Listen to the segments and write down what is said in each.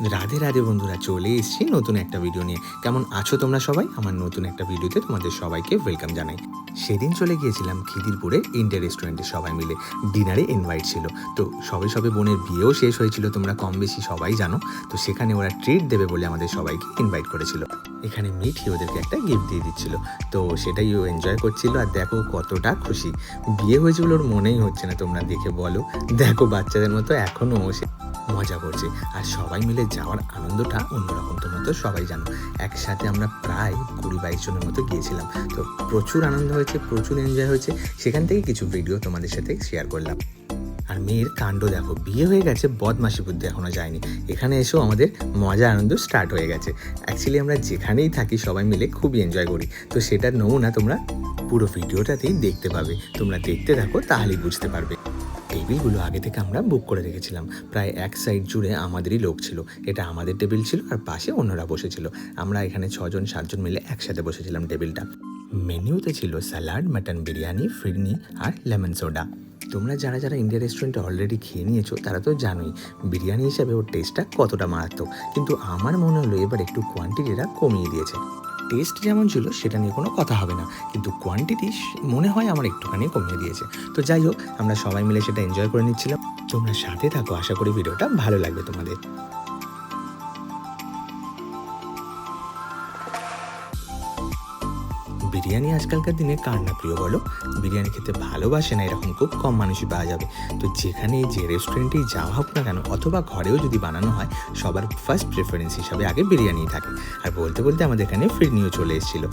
রাধে রাধে বন্ধুরা, চলে এসেছি নতুন একটা ভিডিও নিয়ে। কেমন আছো তোমরা সবাই? আমার নতুন একটা ভিডিওতে তোমাদের সবাইকে ওয়েলকাম জানাই। সেদিন চলে গিয়েছিলাম খিদিরপুরে ইন্ডিয়া রেস্টুরেন্টে, সবাই মিলে ডিনারে ইনভাইট ছিল। তো সবে বোনের বিয়েও শেষ হয়েছিল, তোমরা কম বেশি সবাই জানো। তো সেখানে ওরা ট্রিট দেবে বলে আমাদের সবাইকে ইনভাইট করেছিল। এখানে মিঠি ওদেরকে একটা গিফট দিয়ে দিচ্ছিল, তো সেটাই ও এনজয় করছিল। আর দেখো কতটা খুশি, বিয়ে হয়েছে বলে ওর মনেই হচ্ছে না। তোমরা দেখে বলো, দেখো বাচ্চাদের মতো এখনও সে মজা করছে। আর সবাই মিলে যাওয়ার আনন্দটা অন্যরকম, তোমরা তো সবাই জানো। একসাথে আমরা প্রায় 20-22 জনের মতো গিয়েছিলাম। তো প্রচুর আনন্দ হয়েছে, প্রচুর এনজয় হয়েছে। সেখান থেকে কিছু ভিডিও তোমাদের সাথে শেয়ার করলাম। আর মেয়ের কাণ্ড দেখো, বিয়ে হয়ে গেছে, বদমাশি বুদ্ধি এখনও যায়নি। এখানে এসেও আমাদের মজা আনন্দ স্টার্ট হয়ে গেছে। অ্যাকচুয়ালি আমরা যেখানেই থাকি সবাই মিলে খুবই এনজয় করি। তো সেটার নমুনা তোমরা পুরো ভিডিওটাতেই দেখতে পাবে। তোমরা দেখতে থাকো, তাহলেই বুঝতে পারবে। টেবিলগুলো আগে থেকে আমরা বুক করে রেখেছিলাম। প্রায় এক সাইড জুড়ে আমাদেরই লোক ছিল। এটা আমাদের টেবিল ছিল, আর পাশে অন্যরা বসেছিল। আমরা এখানে 6-7 জন মিলে একসাথে বসেছিলাম টেবিলটা। মেনুতে ছিল স্যালাড, মাটন বিরিয়ানি, ফিরনি আর লেমন সোডা। তোমরা যারা যারা ইন্ডিয়া রেস্টুরেন্টে অলরেডি খেয়ে নিয়েছো তারা তো জানোই বিরিয়ানি হিসাবে ওর টেস্টটা কতটা মারাত্মক। কিন্তু আমার মনে হলো এবার একটু কোয়ান্টিটিটা কমিয়ে দিয়েছে। টেস্ট যেমন ছিল সেটা নিয়ে কোনো কথা হবে না, কিন্তু কোয়ান্টিটি মনে হয় আমার একটুখানি কমিয়ে দিয়েছে। তো যাই হোক, আমরা সবাই মিলে সেটা এনজয় করে নিচ্ছিলাম। তোমরা সাথে থাকো, আশা করি ভিডিওটা ভালো লাগবে তোমাদের। বিরিয়ানি আজকালকার দিনে কার না প্রিয় বলো? বিরিয়ানি খেতে ভালোবাসে না এরকম খুব কম মানুষই পাওয়া যাবে। তো যেখানেই যে রেস্টুরেন্টেই যাওয়া হোক না কেন, অথবা ঘরেও যদি বানানো হয়, সবার ফার্স্ট প্রেফারেন্স হিসাবে আগে বিরিয়ানিই থাকে। আর বলতে বলতে আমাদের এখানে ফিরনিও চলে এসেছিলো।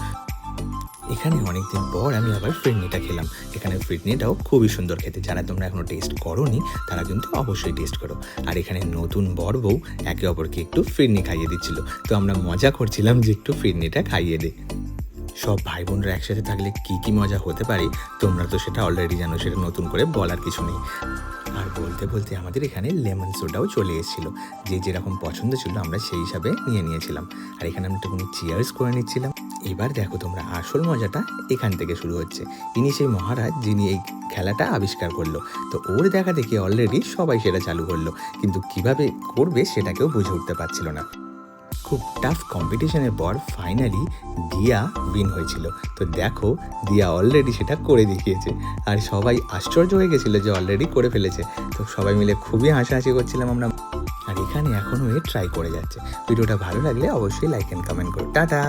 এখানে অনেকদিন পর আমি আবার ফিরনিটা খেলাম। এখানে ফিরনিটাও খুবই সুন্দর খেতে। যারা তোমরা এখনও টেস্ট করোনি তারা কিন্তু অবশ্যই টেস্ট করো। আর এখানে নতুন বর বউ একে অপরকে একটু ফিরনি খাইয়ে দিচ্ছিল। তো আমরা মজা করছিলাম যে একটু ফিরনিটা খাইয়ে দে। সব ভাই বোনরা একসাথে থাকলে কি কি মজা হতে পারে তোমরা তো সেটা অলরেডি জানো, সেটা নতুন করে বলার কিছু নেই। আর বলতে বলতে আমাদের এখানে লেমন সোডাও চলে এসেছিলো। যে যেরকম পছন্দ ছিল আমরা সেই হিসাবে নিয়েছিলাম। আর এখানে আমি একটুখানি চিয়ার্স করে নিচ্ছিলাম। এবার দেখো তোমরা, আসল মজাটা এখান থেকে শুরু হচ্ছে। ইনি সেই মহারাজ যিনি এই খেলাটা আবিষ্কার করলো। তো ওর দেখা দেখি অলরেডি সবাই সেটা চালু করলো, কিন্তু কিভাবে করবে সেটাকেও বুঝে উঠতে পারছিল না। খুব টাফ কম্পিটিশনের পর ফাইনালি দিয়া উইন হয়েছিল। তো দেখো, দিয়া অলরেডি সেটা করে দেখিয়েছে। আর সবাই আশ্চর্য হয়ে গেছিলো যে অলরেডি করে ফেলেছে। তো সবাই মিলে খুবই হাসাহাসি করছিলাম আমরা। আর এখানে এখনও ট্রাই করে যাচ্ছে। ভিডিওটা ভালো লাগলে অবশ্যই লাইক অ্যান্ড কমেন্ট করো। টাটা।